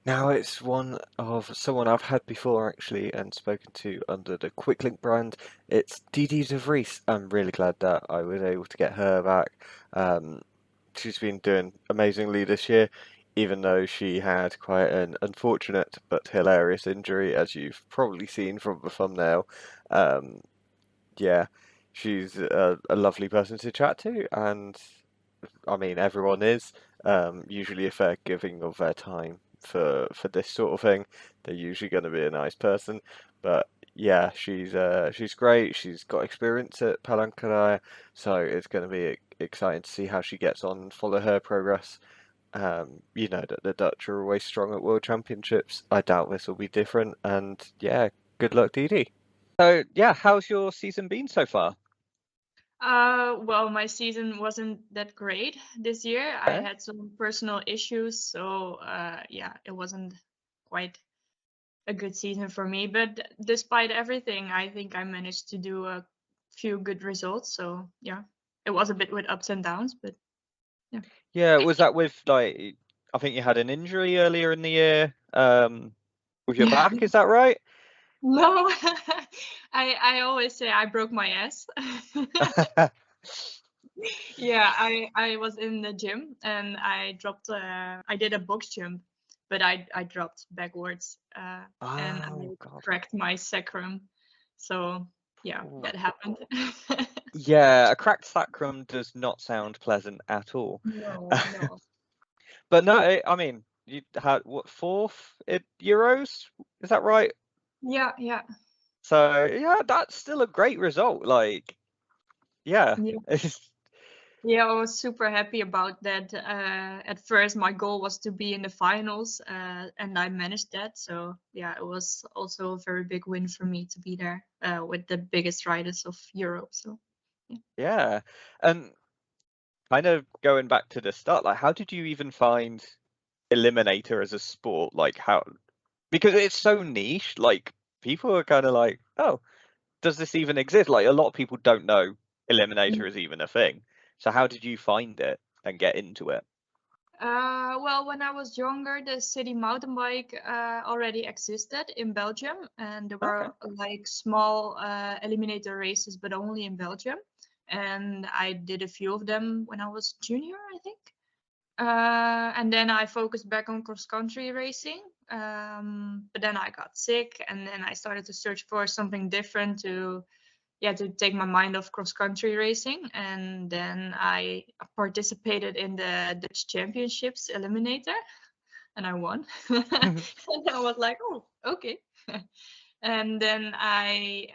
Now it's one of someone I've had before actually and spoken to under the Quicklink brand. It's Didi Vries. I'm really glad that I was able to get her back. Um, she's been doing amazingly this year, even though she had quite an unfortunate but hilarious injury, as you've probably seen from the thumbnail. Um, yeah, she's a lovely person to chat to, and I mean, everyone is usually if they're giving of their time for this sort of thing, they're usually going to be a nice person. But yeah, she's great. She's got experience at Palang Karaya, so it's going to be exciting to see how she gets on and follow her progress. You know that the Dutch are always strong at World Championships. I doubt this will be different, and yeah, good luck, Didi. So yeah, how's your season been so far? Well, my season wasn't that great this year. I Okay. had some personal issues, so yeah, it wasn't quite a good season for me. But despite everything, I think I managed to do a few good results. So yeah, it was a bit with ups and downs, but yeah. Yeah, was that with like I think you had an injury earlier in the year, with your Yeah. back, is that right? No, I always say I broke my ass. Yeah, I was in the gym and I dropped. I did a box jump, but I dropped backwards, and I Oh God. cracked my sacrum. So yeah, Ooh. that happened. Yeah, a cracked sacrum does not sound pleasant at all. No, no. But no, I mean, you had what, fourth at Euros? Is that right? Yeah, yeah, So yeah, that's still a great result. Like, yeah. yeah. Yeah, I was super happy about that. At first, my goal was to be in the finals, and I managed that. So yeah, it was also a very big win for me to be there with the biggest riders of Europe. So yeah. Yeah. And kind of going back to the start, like how did you even find Eliminator as a sport? Like how because it's so niche, like people are kind of like, oh, does this even exist? Like a lot of people don't know Eliminator is even a thing. So how did you find it and get into it? Well, when I was younger, the city mountain bike already existed in Belgium, and there Okay. were like small eliminator races, but only in Belgium. And I did a few of them when I was junior, I think. And then I focused back on cross country racing. But then I got sick, and then I started to search for something different to, yeah, to take my mind off cross country racing. And then I participated in the Dutch Championships Eliminator, and I won. And I was like, oh, okay. And then I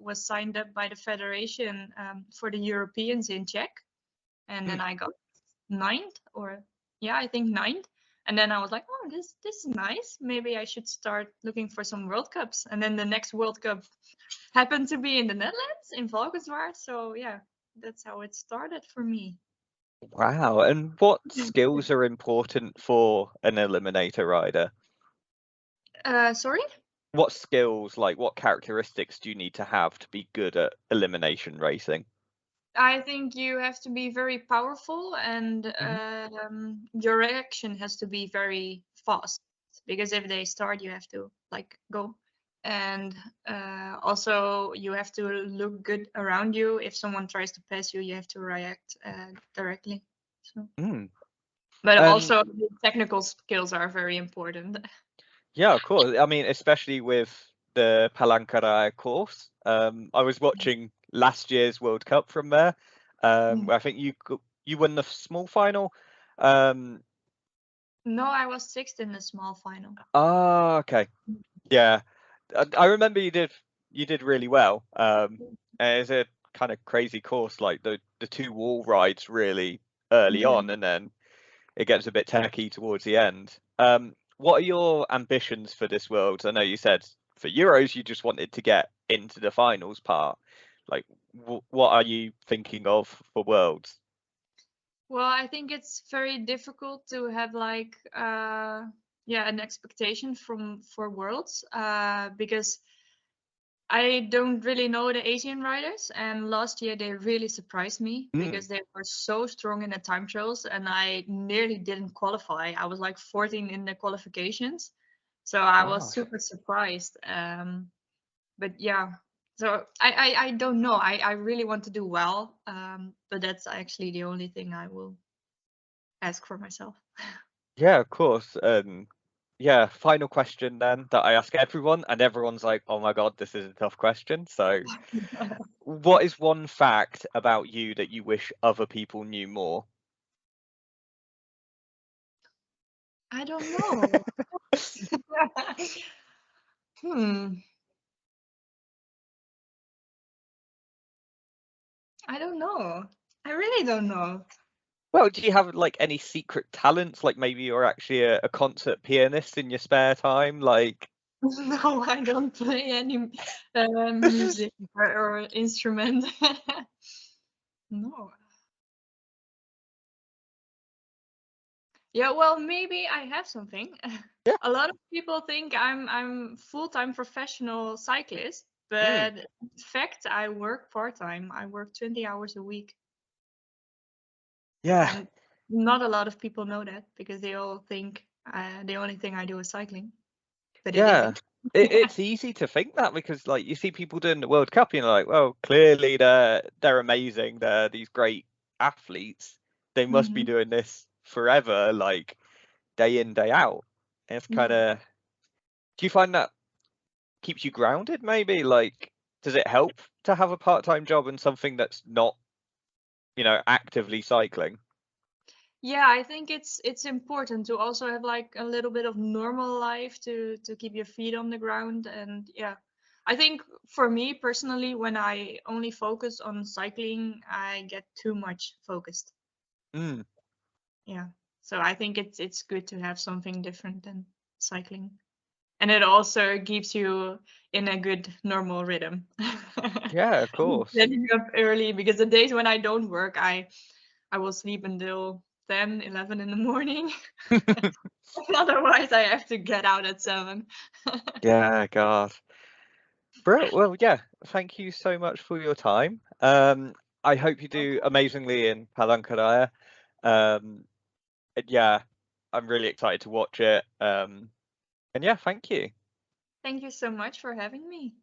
was signed up by the federation for the Europeans in Czech, and then Mm. I got ninth, or yeah, I think ninth. And then I was like, oh, this is nice. Maybe I should start looking for some World Cups. And then the next World Cup happened to be in the Netherlands in Valkenswaard. So yeah, that's how it started for me. Wow. And what skills are important for an Eliminator rider? Sorry. What skills, like what characteristics do you need to have to be good at elimination racing? I think you have to be very powerful, and Mhm. your reaction has to be very fast, because if they start, you have to like go. And also, you have to look good around you. If someone tries to pass you, you have to react directly. So, Mm. but And also, the technical skills are very important. yeah, of course. I mean, especially with the Palang Karaya course. I was watching last year's World Cup from there. Mm. Where I think you won the small final. Um, No, I was sixth in the small final. okay, yeah. I remember you did really well. And it's a kind of crazy course, like the two wall rides really early Yeah. on, and then it gets a bit techy towards the end. What are your ambitions for this world? I know you said for Euros you just wanted to get into the finals part. Like, what are you thinking of for Worlds? Well, I think it's very difficult to have like yeah, an expectation from for worlds because I don't really know the Asian riders, and last year they really surprised me Mm. because they were so strong in the time trials, and I nearly didn't qualify. I was like 14 in the qualifications, so I was Gosh. super surprised. But yeah, so I don't know. I really want to do well, but that's actually the only thing I will ask for myself. Yeah, of course. Yeah, final question then that I ask everyone, and everyone's like, "Oh my God, this is a tough question." So, what is one fact about you that you wish other people knew more? I don't know. Hmm. I don't know. I really don't know. Well, do you have like any secret talents? Like maybe you're actually a concert pianist in your spare time? Like, No, I don't play any music or instrument. No. Yeah, well, maybe I have something. yeah. A lot of people think I'm full-time professional cyclist, Mm, but in fact, I work part-time. I work 20 hours a week, yeah. and not a lot of people know that because they all think the only thing I do is cycling, but it Yeah. isn't. It's easy to think that because like you see people doing the World Cup and you're like, well, clearly they're amazing. They're these great athletes. They must be Hmm. doing this forever, like day in, day out. And it's kind Yeah. of, do you find that keeps you grounded maybe? Like, does it help to have a part-time job and something that's not, actively cycling? Yeah, I think it's important to also have like a little bit of normal life to keep your feet on the ground. And yeah, I think for me personally, when I only focus on cycling, I get too much focused. Mm, Yeah. So I think it's good to have something different than cycling. And it also keeps you in a good normal rhythm. yeah, of course. Getting up early because the days when I don't work, I will sleep until 10, 11 in the morning. Otherwise, I have to get out at 7. Yeah, God. Bro, well, yeah, thank you so much for your time. I hope you do Welcome. amazingly in Palang Karaya. Um, and yeah, I'm really excited to watch it. And yeah, thank you. Thank you so much for having me.